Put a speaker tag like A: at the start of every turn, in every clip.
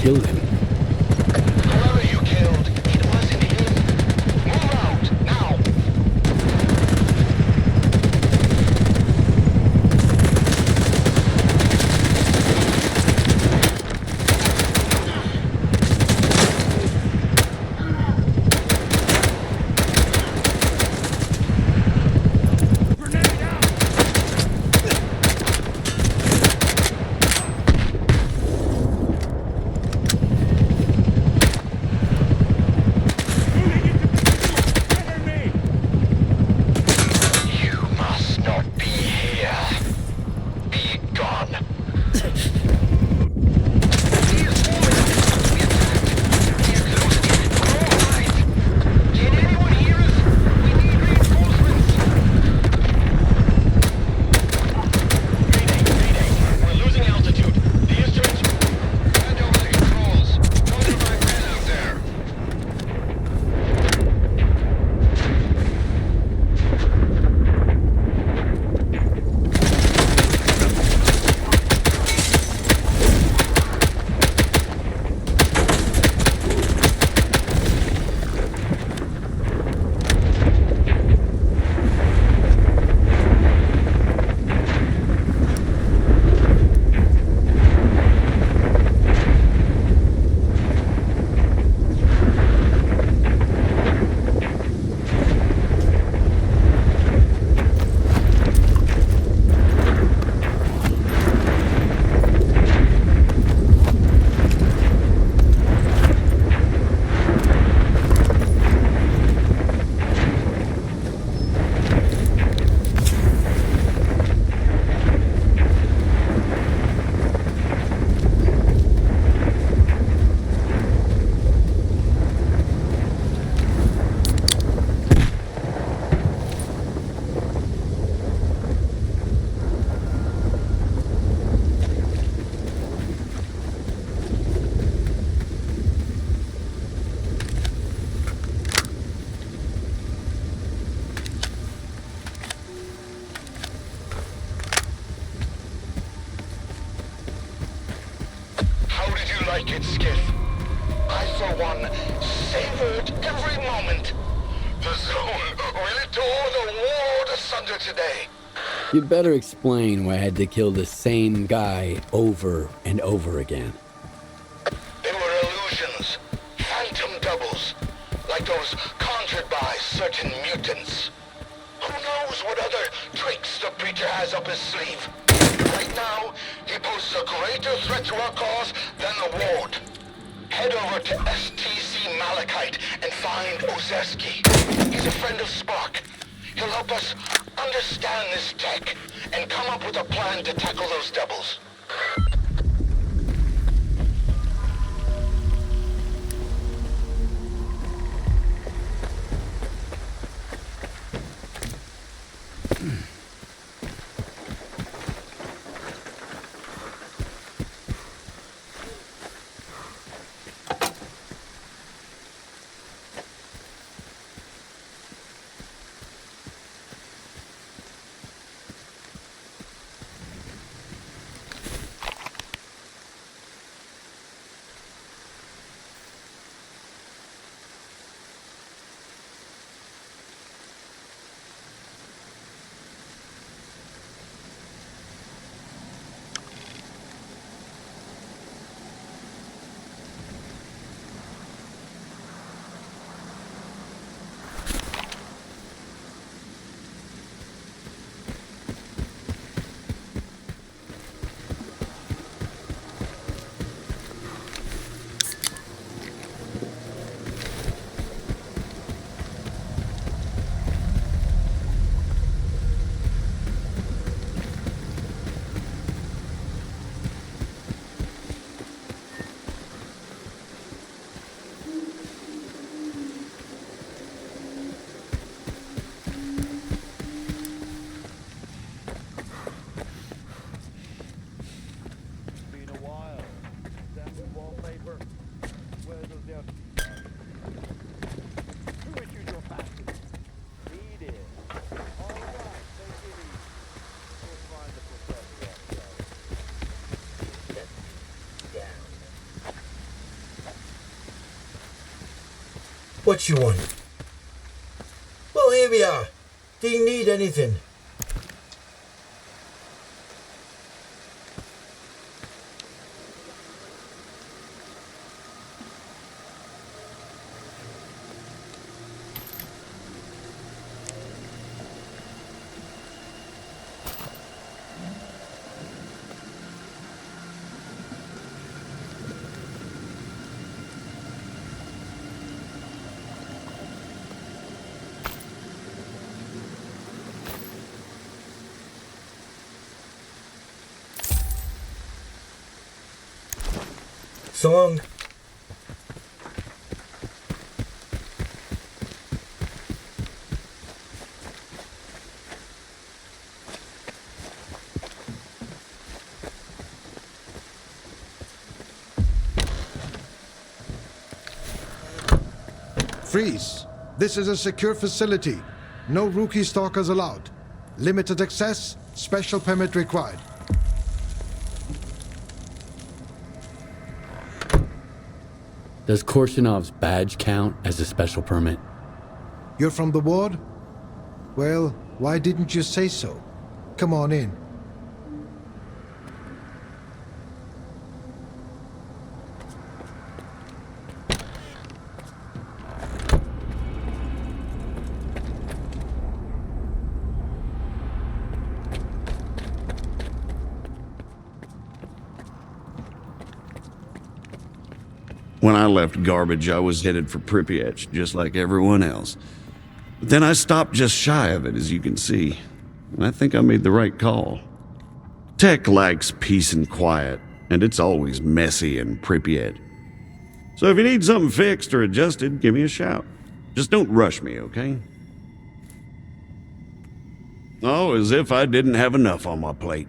A: killed him.
B: Whoever you killed, it wasn't him. Move out, now! like it, Skiff. I, for one, savored every moment. The zone really tore the world asunder today.
A: You'd better explain why I had to kill the same guy over and over again.
B: They were illusions, phantom doubles, like those conjured by certain mutants. Who knows what other tricks the preacher has up his sleeve? Right now, he poses a greater threat to our cause than the Ward. Head over to STC Malachite and find Ozeski. He's a friend of Spark. He'll help us understand this tech and come up with a plan to tackle those devils.
C: What you want? Well, here we are. Do you need anything? So long.
D: Freeze. This is a secure facility. No rookie stalkers allowed. Limited access, special permit required.
A: Does Korshinov's badge count as a special permit?
D: You're from the ward? Well, why didn't you say so? Come on in.
E: When I left Garbage, I was headed for Pripyat, just like everyone else. But then I stopped just shy of it, as you can see. And I think I made the right call. Tech likes peace and quiet, and it's always messy in Pripyat. So if you need something fixed or adjusted, give me a shout. Just don't rush me, okay? Oh, as if I didn't have enough on my plate.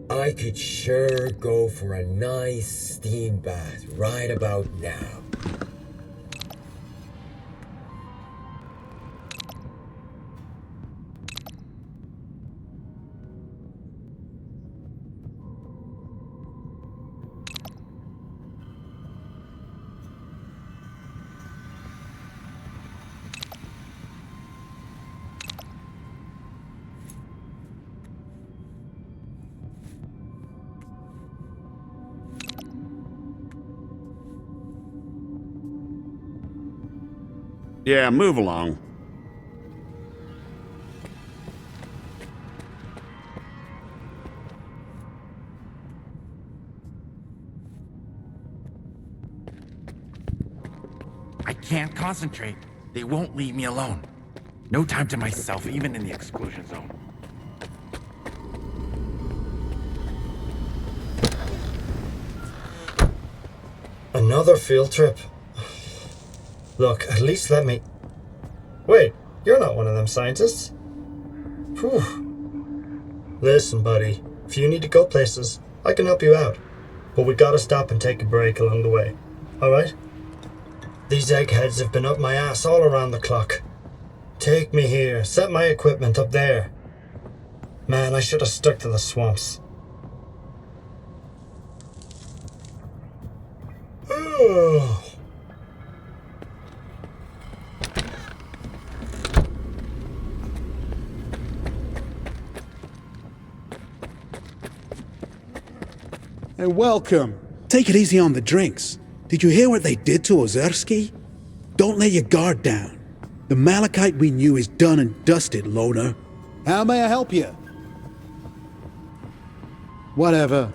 C: I could sure go for a nice steam bath right about now.
E: Yeah, move along.
F: I can't concentrate. They won't leave me alone. No time to myself, even in the exclusion zone.
C: Another field trip? Look, at least let me... Wait, you're not one of them scientists. Whew. Listen, buddy, if you need to go places, I can help you out. But we gotta stop and take a break along the way, alright? These eggheads have been up my ass all around the clock. Take me here, set my equipment up there. Man, I should have stuck to the swamps. Oh.
G: Hey, welcome. Take it easy on the drinks. Did you hear what they did to Ozerski? Don't let your guard down. The Malachite we knew is done and dusted, loner. How may I help you? Whatever.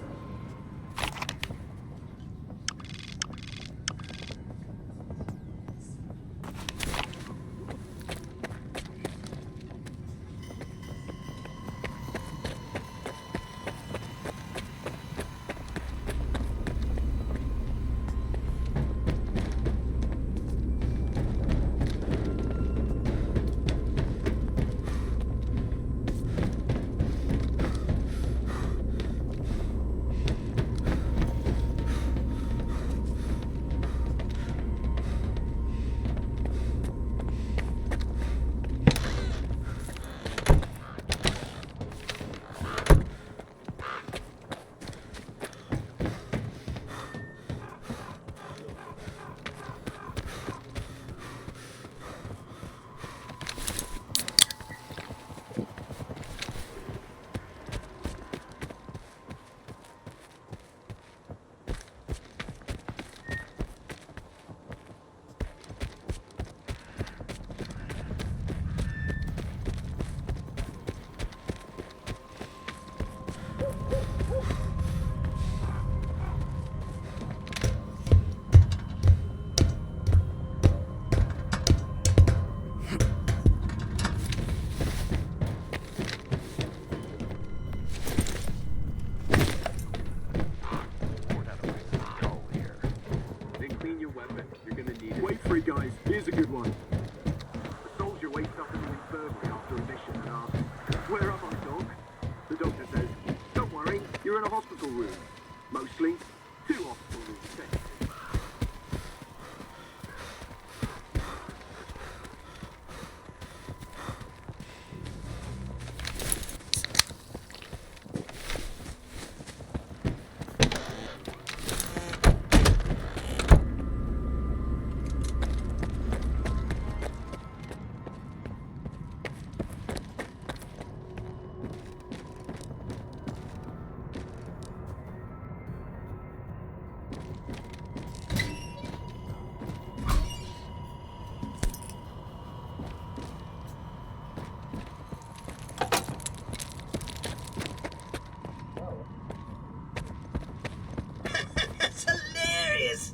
H: Guys, here's a good one. A soldier wakes up in the infirmary after a mission and asks, "Where am I, Doc?" The doctor says, "Don't worry, you're in a hospital room." Mostly, 2 hospital rooms, technically.
C: That's hilarious!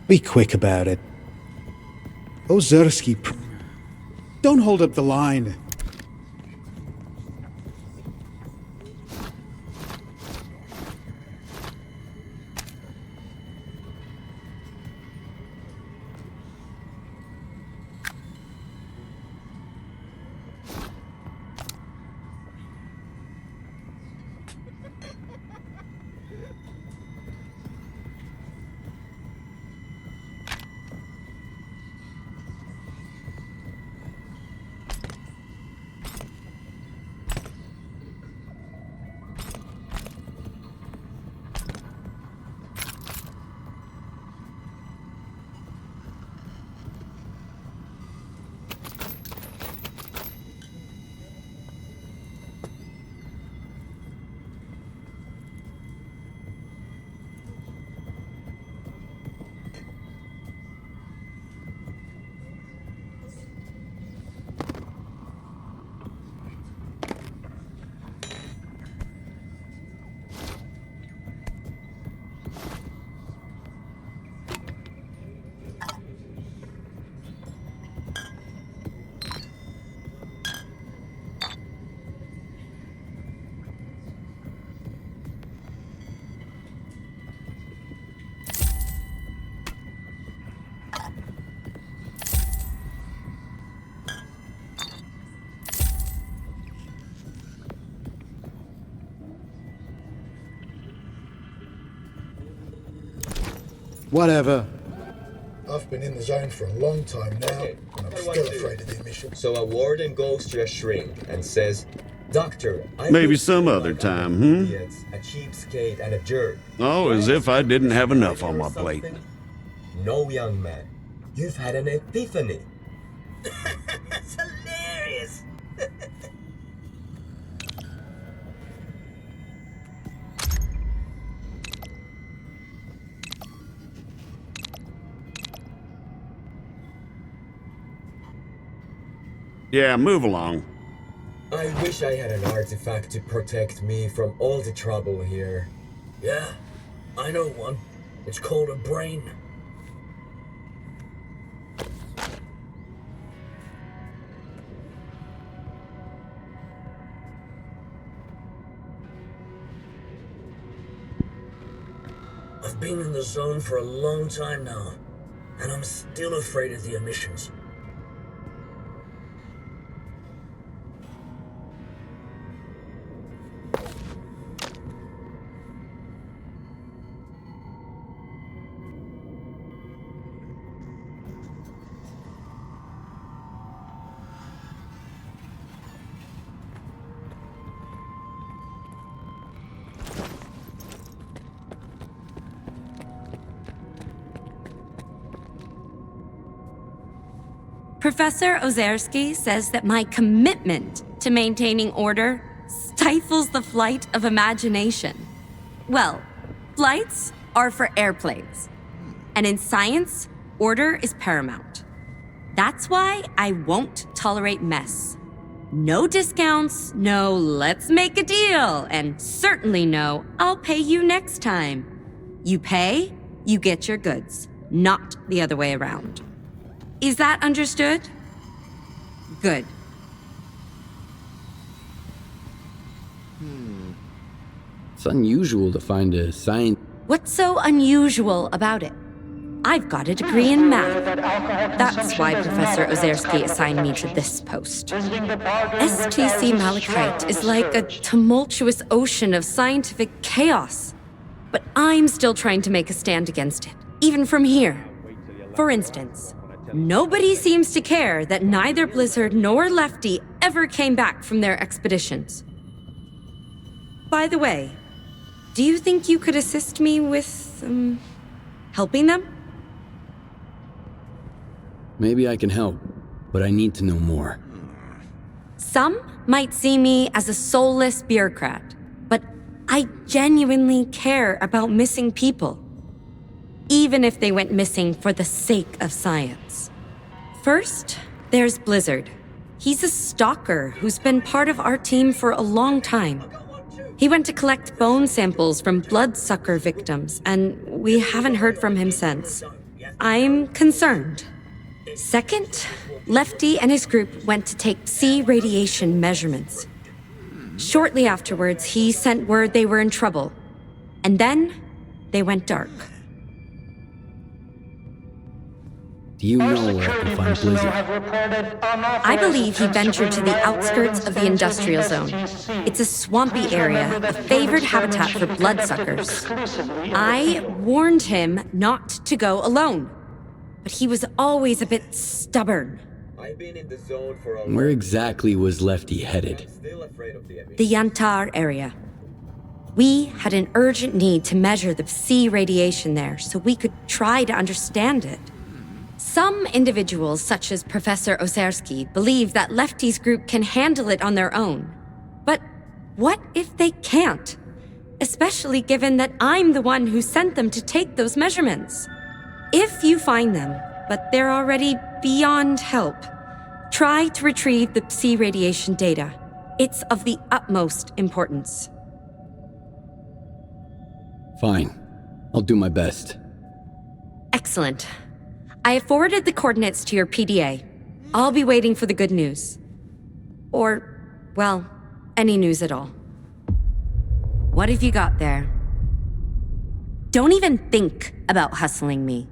G: Be quick about it. Ozerski... Don't hold up the line. Whatever.
C: I've been in the zone for a long time now, and I'm still afraid of the emissions.
I: So a warden goes to a shrink and says, Doctor, I
E: Maybe
I: think
E: some
I: you
E: other
I: like
E: time,
I: idiots, a cheapskate and a jerk.
E: Oh, as if I didn't have enough on my plate.
I: No, young man. You've had an epiphany.
B: That's hilarious.
E: Yeah, move along.
I: I wish I had an artifact to protect me from all the trouble here.
B: Yeah, I know one. It's called a brain. I've been in the zone for a long time now, and I'm still afraid of the emissions.
J: Professor Ozerski says that my commitment to maintaining order stifles the flight of imagination. Well, flights are for airplanes. And in science, order is paramount. That's why I won't tolerate mess. No discounts, no let's make a deal, and certainly no I'll pay you next time. You pay, you get your goods, not the other way around. Is that understood? Good.
A: It's unusual to find a science.
J: What's so unusual about it? I've got a degree in math. That's why Professor Ozerski assigned me to this post. STC Malachite is like a tumultuous ocean of scientific chaos. But I'm still trying to make a stand against it, even from here. For instance, nobody seems to care that neither Blizzard nor Lefty ever came back from their expeditions. By the way, do you think you could assist me with, helping them?
A: Maybe I can help, but I need to know more.
J: Some might see me as a soulless bureaucrat, but I genuinely care about missing people. Even if they went missing for the sake of science. First, there's Blizzard. He's a stalker who's been part of our team for a long time. He went to collect bone samples from bloodsucker victims, and we haven't heard from him since. I'm concerned. Second, Lefty and his group went to take sea radiation measurements. Shortly afterwards, he sent word they were in trouble. And then, they went dark.
A: Do you know where I can find Blizzard?
J: I believe he ventured to the outskirts of the industrial zone. It's a swampy area, a favored habitat for bloodsuckers. I warned him not to go alone, but he was always a bit stubborn.
I: I've been in the zone for a
A: Where exactly was Lefty headed?
I: Still afraid of the emission.
J: The S.T.A.L.K.E.R area. We had an urgent need to measure the Psi radiation there so we could try to understand it. Some individuals, such as Professor S.T.A.L.K.E.R, believe that Lefty's group can handle it on their own. But what if they can't? Especially given that I'm the one who sent them to take those measurements. If you find them, but they're already beyond help, try to retrieve the Psi radiation data. It's of the utmost importance.
A: Fine. I'll do my best.
J: Excellent. I have forwarded the coordinates to your PDA. I'll be waiting for the good news. Or, well, any news at all. What have you got there? Don't even think about hustling me.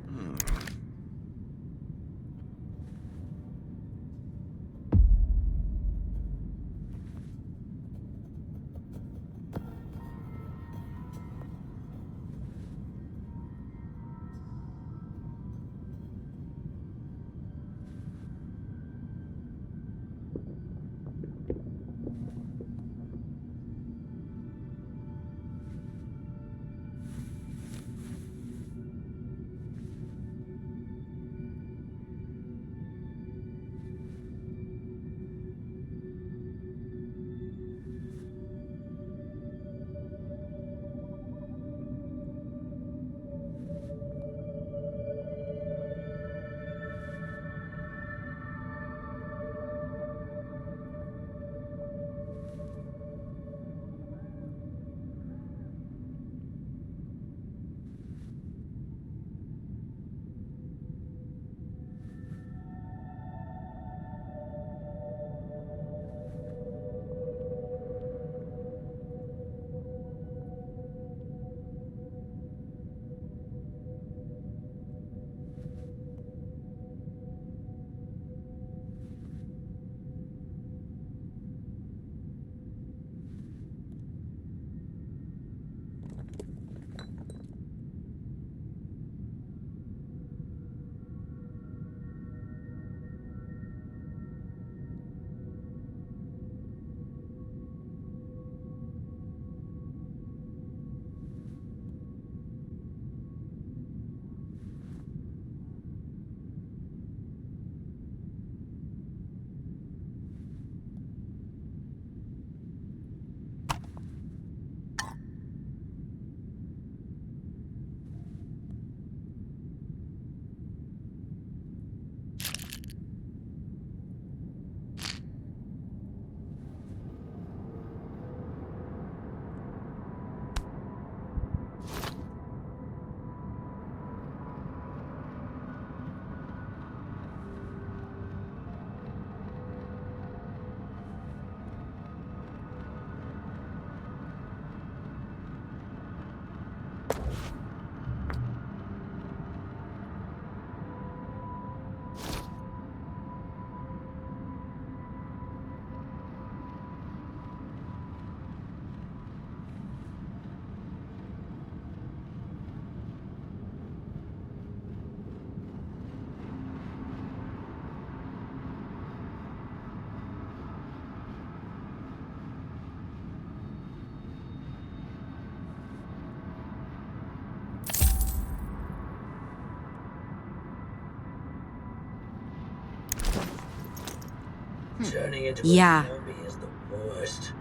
I: Turning into
J: Yeah.
I: a zombie is the worst.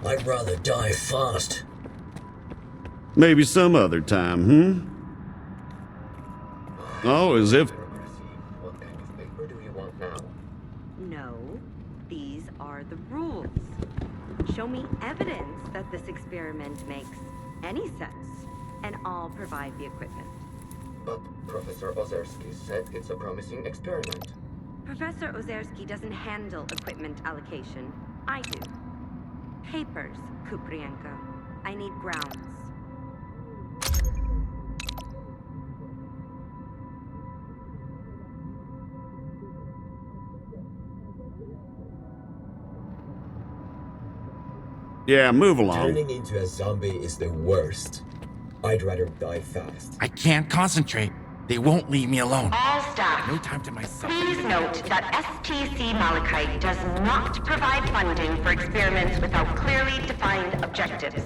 I: I'd rather die fast.
E: Maybe some other time, Oh, as if...
I: What kind of paper do you want now?
J: No, these are the rules. Show me evidence that this experiment makes any sense, and I'll provide the equipment.
I: But Professor S.T.A.L.K.E.R said it's a promising experiment.
J: Professor S.T.A.L.K.E.R doesn't handle equipment allocation. I do. Papers, Kuprienko. I need grounds.
E: Yeah, move along.
I: Turning into a zombie is the worst. I'd rather die fast.
F: I can't concentrate. They won't leave me alone.
K: All staff,
F: No time to myself.
K: please note that STC.K.E.R does not provide funding for experiments without clearly defined objectives.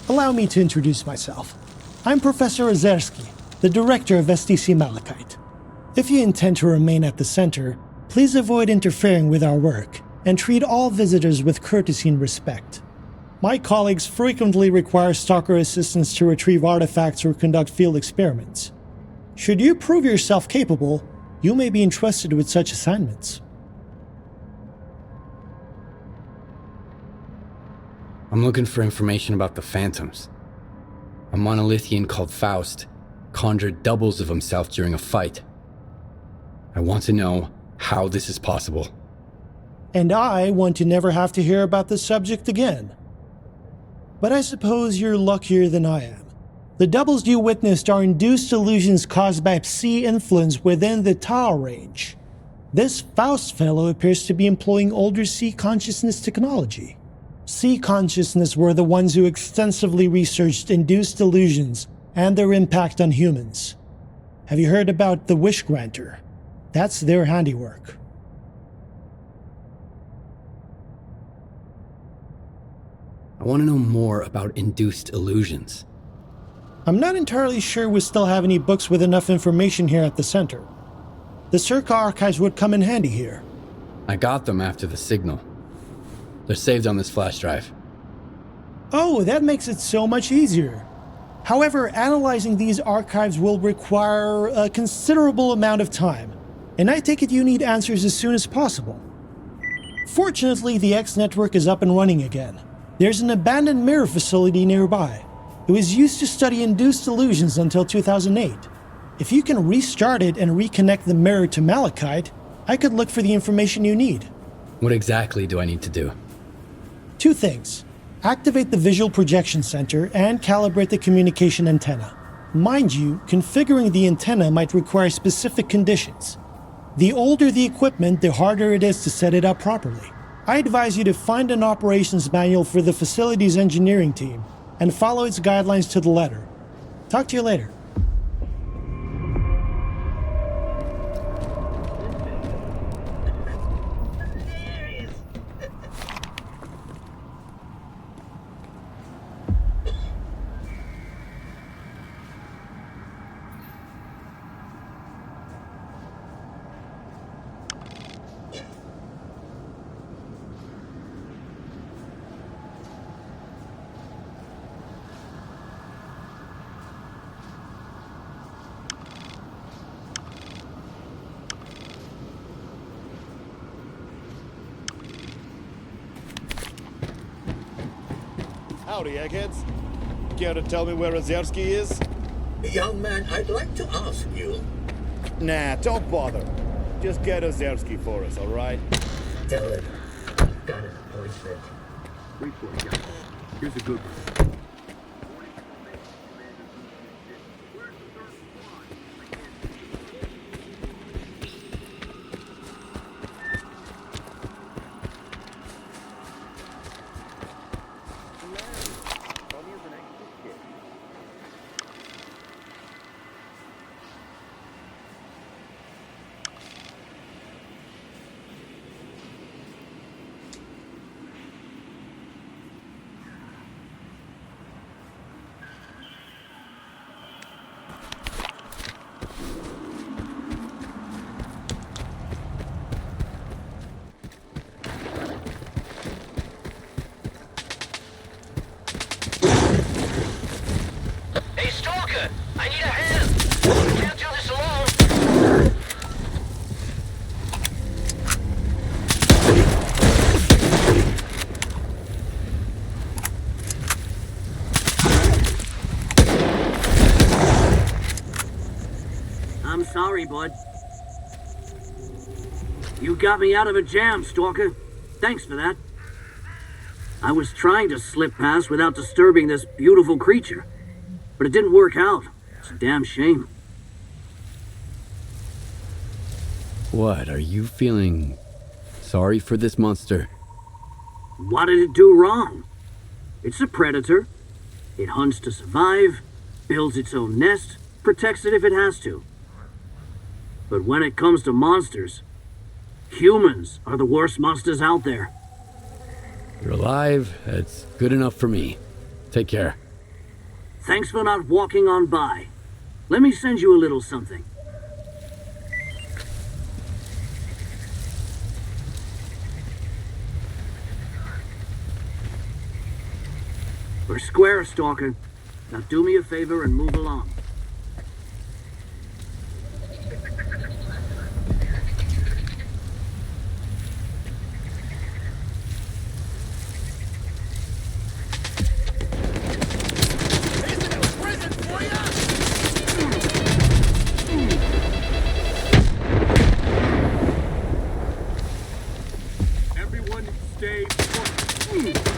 L: Allow me to introduce myself. I'm Professor Ozerski, the director of STC.K.E.R. If you intend to remain at the center, please avoid interfering with our work and treat all visitors with courtesy and respect. My colleagues frequently require stalker assistance to retrieve artifacts or conduct field experiments. Should you prove yourself capable, you may be entrusted with such assignments.
A: I'm looking for information about the Phantoms. A monolithian called Faust conjured doubles of himself during a fight. I want to know how this is possible.
L: And I want to never have to hear about this subject again. But I suppose you're luckier than I am. The doubles you witnessed are induced illusions caused by Psi influence within the Tau range. This Faust fellow appears to be employing older Psi consciousness technology. Psi consciousness were the ones who extensively researched induced illusions and their impact on humans. Have you heard about the Wish Granter? That's their handiwork.
A: I want to know more about induced illusions.
L: I'm not entirely sure we still have any books with enough information here at the center. The S.T.A.L.K.E.R archives would come in handy here.
A: I got them after the signal. They're saved on this flash drive.
L: Oh, that makes it so much easier. However, analyzing these archives will require a considerable amount of time, and I take it you need answers as soon as possible. Fortunately, the X network is up and running again. There's an abandoned mirror facility nearby. It was used to study induced illusions until 2008. If you can restart it and reconnect the mirror to Malachite, I could look for the information you need.
A: What exactly do I need to do?
L: 2 things. Activate the visual projection center and calibrate the communication antenna. Mind you, configuring the antenna might require specific conditions. The older the equipment, the harder it is to set it up properly. I advise you to find an operations manual for the facility's engineering team and follow its guidelines to the letter. Talk to you later.
M: Howdy, eggheads. Care to tell me where Ozerski is?
B: Young man, I'd like to ask you.
M: Nah, don't bother. Just get Ozerski for us, alright?
B: Tell it. Got it, boyfriend.
H: Report, guys. Here's a good one.
B: Hey, Stalker! I need a hand! Can't do this alone!
N: I'm sorry, bud. You got me out of a jam, Stalker. Thanks for that. I was trying to slip past without disturbing this beautiful creature, but it didn't work out. It's a damn shame.
A: What, are you feeling sorry for this monster?
N: What did it do wrong? It's a predator. It hunts to survive, builds its own nest, protects it if it has to. But when it comes to monsters, humans are the worst monsters out there.
A: You're alive, that's good enough for me. Take care.
N: Thanks for not walking on by. Let me send you a little something. We're square, Stalker. Now do me a favor and move along.
H: Everyone stay put.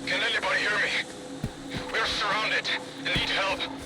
B: Can anybody hear me? We're surrounded and need help.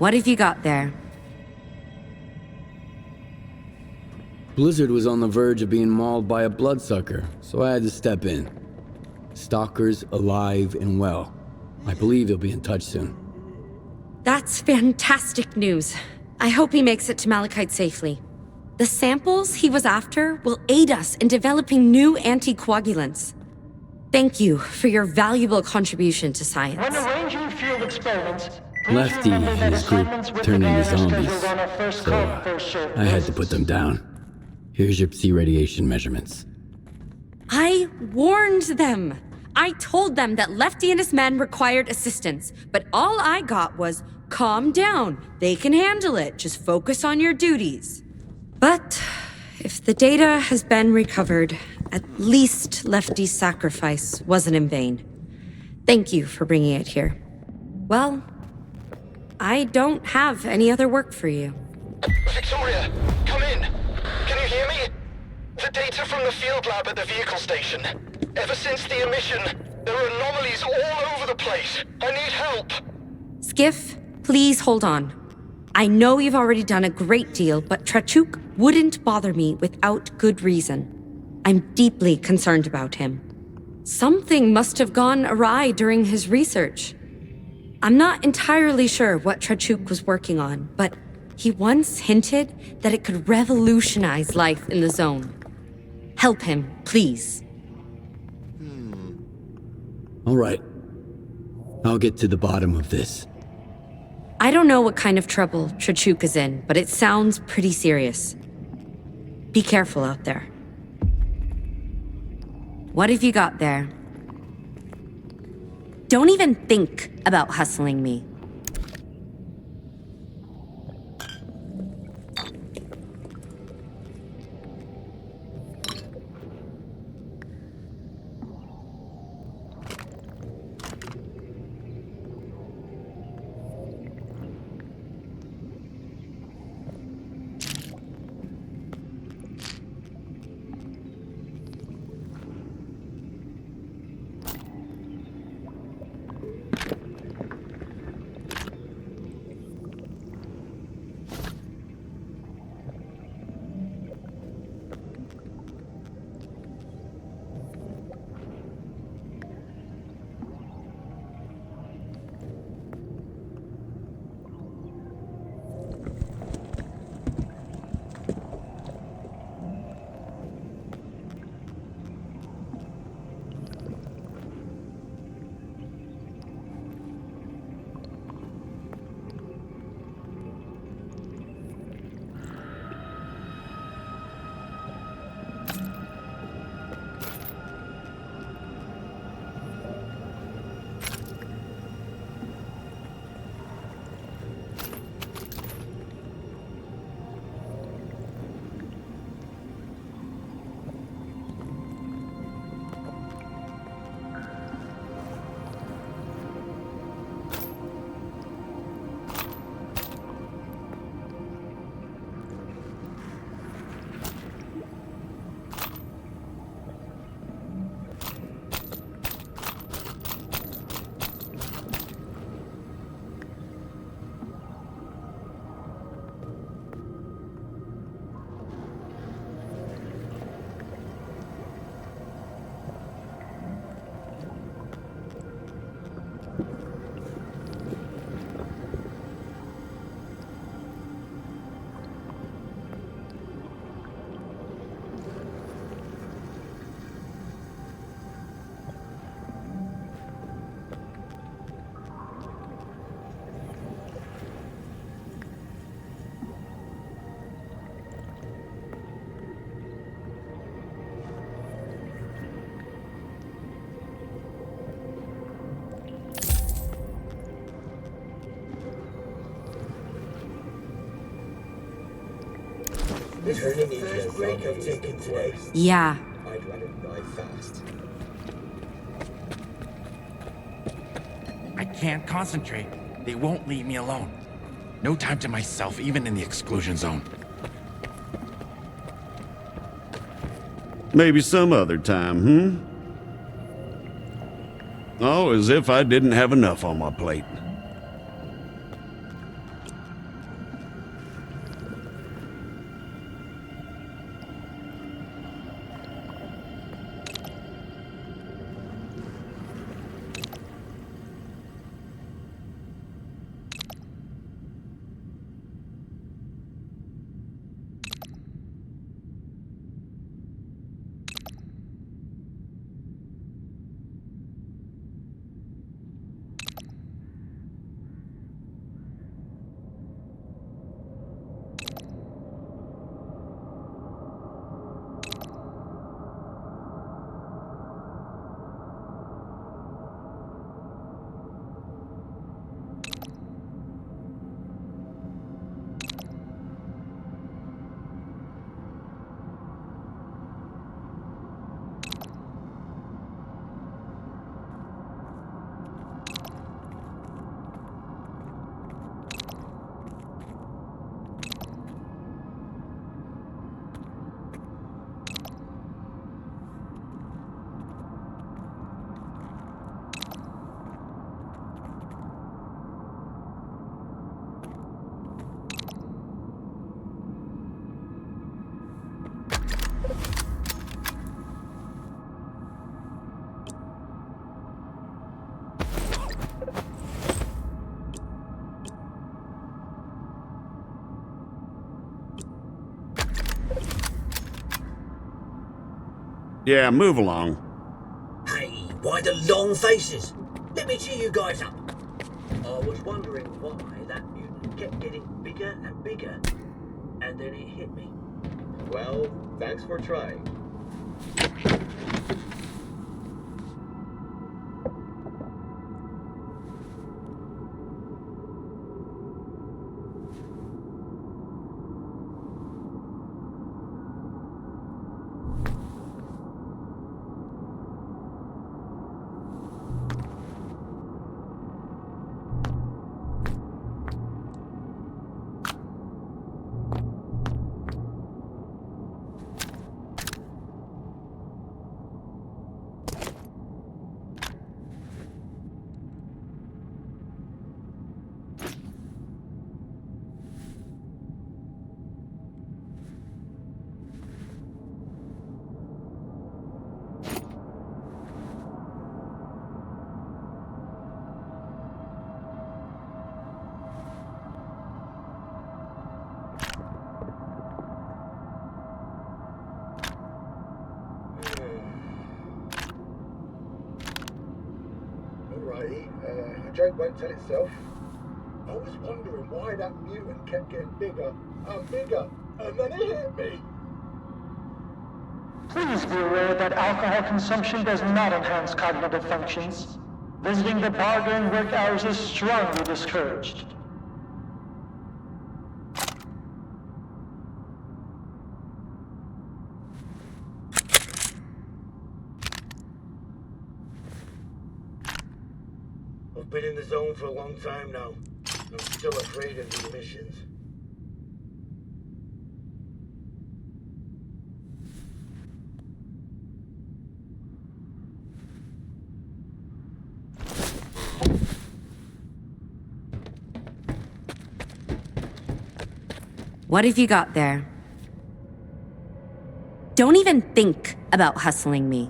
J: What have you got there?
A: Blizzard was on the verge of being mauled by a bloodsucker, so I had to step in. Stalker's alive and well. I believe he'll be in touch soon.
J: That's fantastic news. I hope he makes it to Malachite safely. The samples he was after will aid us in developing new anticoagulants. Thank you for your valuable contribution to science.
O: When arranging field experiments,
A: Lefty and his group turned into zombies, so I had to put them down. Here's your Psi radiation measurements.
J: I warned them. I told them that Lefty and his men required assistance, but all I got was, calm down, they can handle it, just focus on your duties. But if the data has been recovered, at least Lefty's sacrifice wasn't in vain. Thank you for bringing it here. Well, I don't have any other work for you.
B: Victoria, come in. Can you hear me? The data from the field lab at the vehicle station. Ever since the emission, there are anomalies all over the place. I need help.
J: Skiff, please hold on. I know you've already done a great deal, but Trachuk wouldn't bother me without good reason. I'm deeply concerned about him. Something must have gone awry during his research. I'm not entirely sure what Trachuk was working on, but he once hinted that it could revolutionize life in the zone. Help him, please.
A: All right. I'll get to the bottom of this.
J: I don't know what kind of trouble Trachuk is in, but it sounds pretty serious. Be careful out there. What have you got there? Don't even think about hustling me.
I: Turning into a break of taking place.
J: Yeah.
I: I'd rather die fast.
F: I can't concentrate. They won't leave me alone. No time to myself, even in the exclusion zone.
E: Maybe some other time, Oh, as if I didn't have enough on my plate. Yeah, move along.
N: Hey, why the long faces? Let me cheer you guys up. I was wondering why that mutant kept getting bigger and bigger, and then it hit me.
I: Well, thanks for trying.
B: The joke won't tell itself. I was wondering why that mutant kept getting bigger and bigger, and then it hit me.
O: Please be aware that alcohol consumption does not enhance cognitive functions. Visiting the bar during work hours is strongly discouraged.
B: I've been in the zone for a long time now. I'm still afraid of the emissions.
J: What have you got there? Don't even think about hustling me.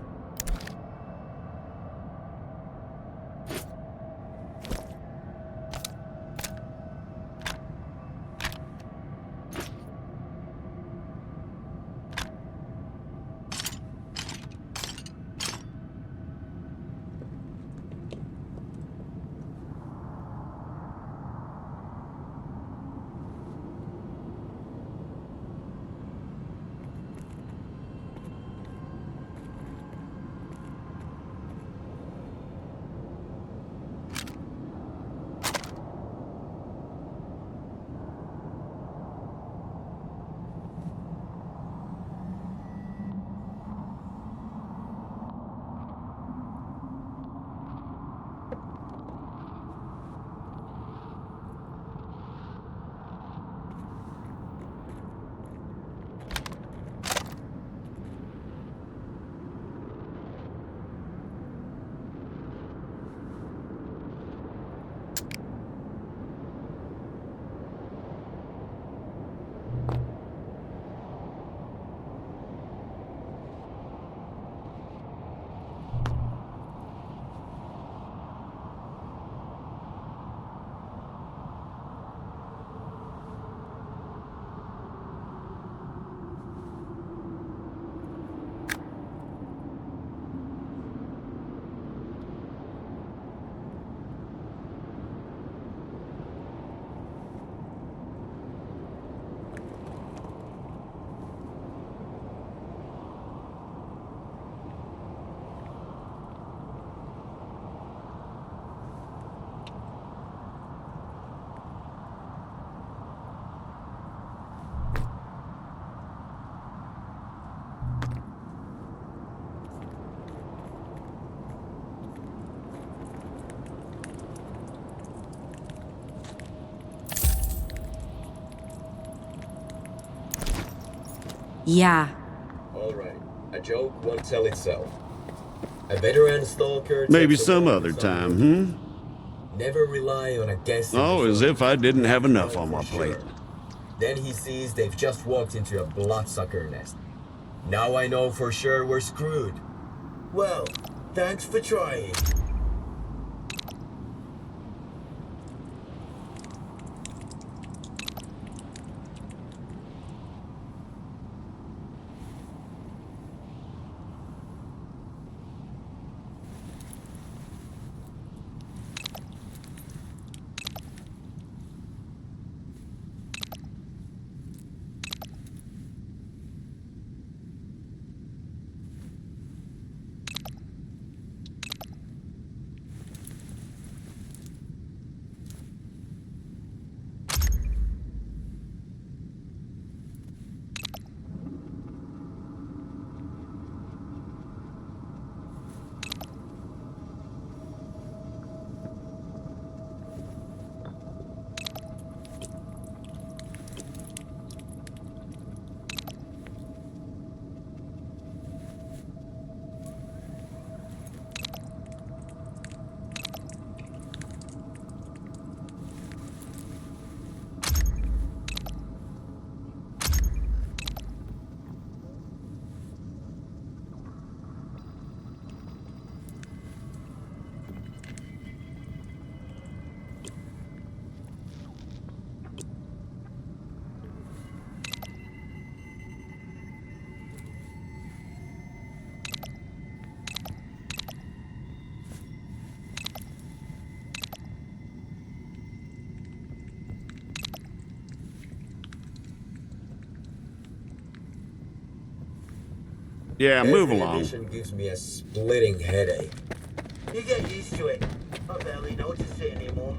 J: Yeah.
I: Alright, a joke won't tell itself. A veteran S.T.A.L.K.E.R.
E: Maybe some other time,
I: Never rely on a guess.
E: Oh, as if I didn't have enough on my plate.
I: Then he sees they've just walked into a bloodsucker nest. Now I know for sure we're screwed.
B: Well, thanks for trying.
E: Yeah, move
I: Every
E: along.
I: emission gives me a splitting headache.
C: You get used to it. I barely notice it anymore.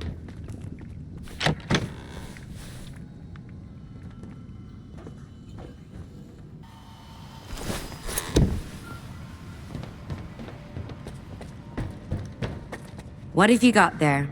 J: What have you got there?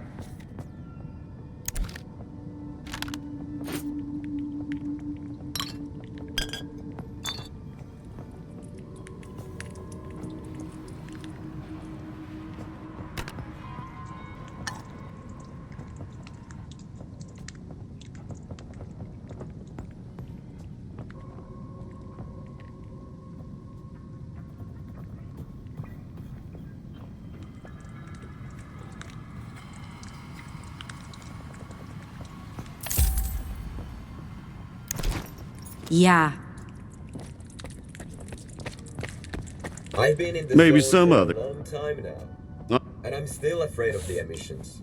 J: Yeah.
I: I've been in the
E: Maybe
I: zone
E: some
I: for
E: other.
I: a long time now, and I'm still afraid of the emissions.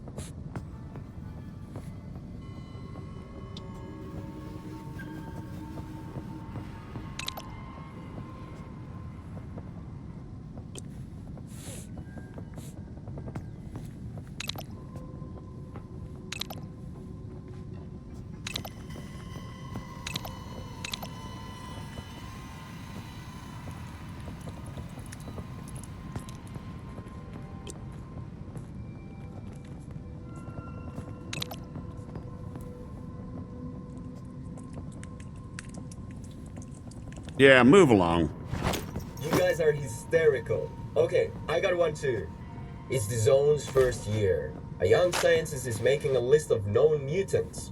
E: Yeah, move along.
I: You guys are hysterical. Okay, I got one too. It's the zone's first year. A young scientist is making a list of known mutants.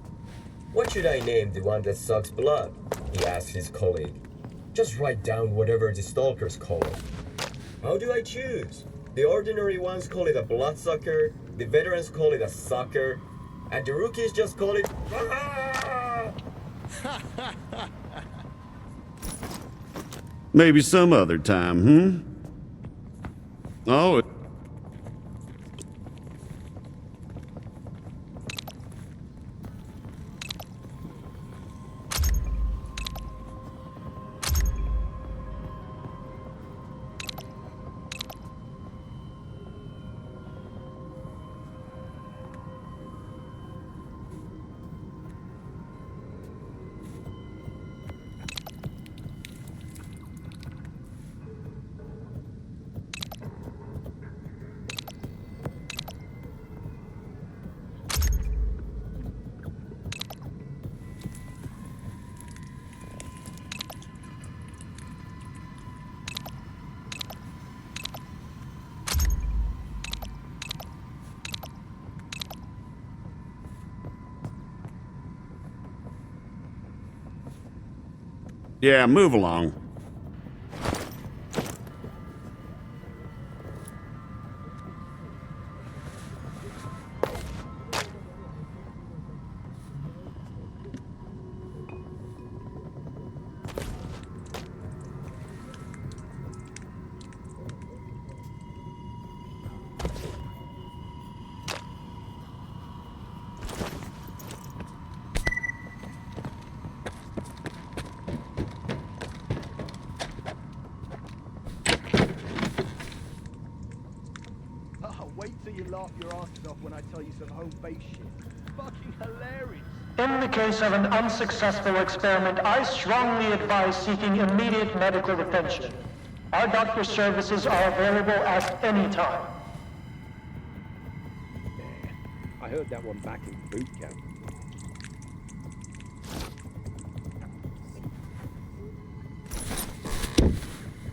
I: What should I name the one that sucks blood? He asked his colleague. Just write down whatever the stalkers call it. How do I choose? The ordinary ones call it a bloodsucker, the veterans call it a sucker, and the rookies just call it...
E: Maybe some other time, Oh, yeah, move along.
M: Wait till you laugh your asses off when I tell you some home base shit. Fucking hilarious.
O: In the case of an unsuccessful experiment, I strongly advise seeking immediate medical attention. Our doctor services are available at any time.
P: Yeah, I heard that one back in boot camp.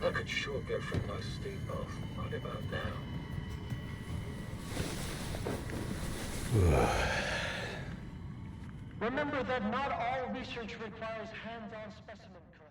B: I could sure get from my steep off right about now.
O: Remember that not all research requires hands-on specimen collection.